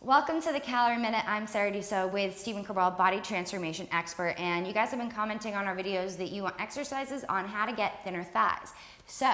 Welcome to the Calorie Minute. I'm Sarah Dusso with Stephen Cabral, body transformation expert, and you guys have been commenting on our videos that you want exercises on how to get thinner thighs. So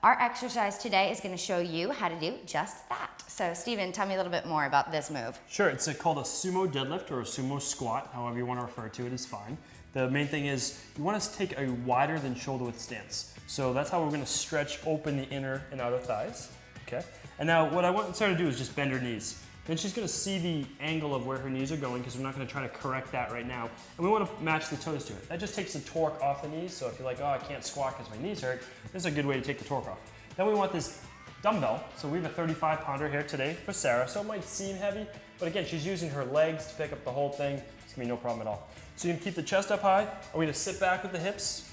our exercise today is going to show you how to do just that. So Stephen, tell me a little bit more about this move. Sure, it's called a sumo deadlift or a sumo squat, however you want to refer to it is fine. The main thing is you want to take a wider than shoulder width stance. So that's how we're going to stretch open the inner and outer thighs. Okay. And now what I want Sarah to do is just bend her knees. Then she's going to see the angle of where her knees are going because we're not going to try to correct that right now. And we want to match the toes to it. That just takes the torque off the knees. So if you're like, oh, I can't squat because my knees hurt, this is a good way to take the torque off. Then we want this dumbbell. So we have a 35-pounder here today for Sarah. So it might seem heavy, but again, she's using her legs to pick up the whole thing. It's going to be no problem at all. So you can keep the chest up high. We're going to sit back with the hips,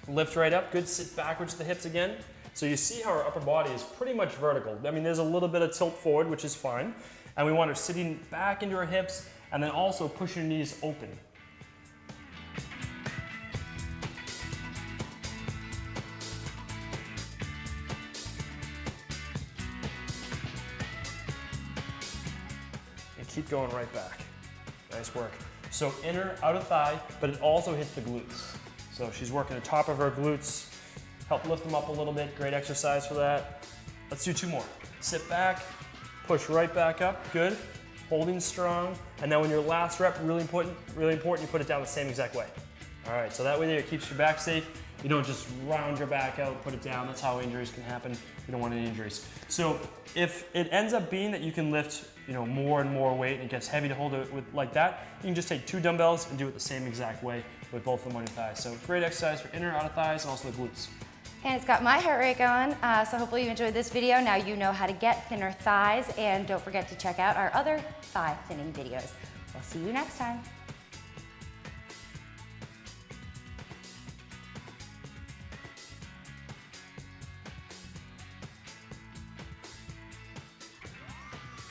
lift right up. Good, sit backwards with the hips again. So you see how our upper body is pretty much vertical. I mean, there's a little bit of tilt forward, which is fine. And we want her sitting back into her hips and then also pushing her knees open. And keep going right back. Nice work. So inner, outer thigh, but it also hits the glutes. So she's working the top of her glutes. Help lift them up a little bit. Great exercise for that. Let's do two more. Sit back. Push right back up, good. Holding strong. And then when your last rep, really important, you put it down the same exact way. All right, so that way there it keeps your back safe. You don't just round your back out, put it down. That's how injuries can happen. You don't want any injuries. So if it ends up being that you can lift more and more weight and it gets heavy to hold it with like that, you can just take two dumbbells and do it the same exact way with both of them on your thighs. So great exercise for inner, outer thighs, and also the glutes. And it's got my heart rate going, so hopefully you enjoyed this video. Now you know how to get thinner thighs, and don't forget to check out our other thigh thinning videos. We'll see you next time.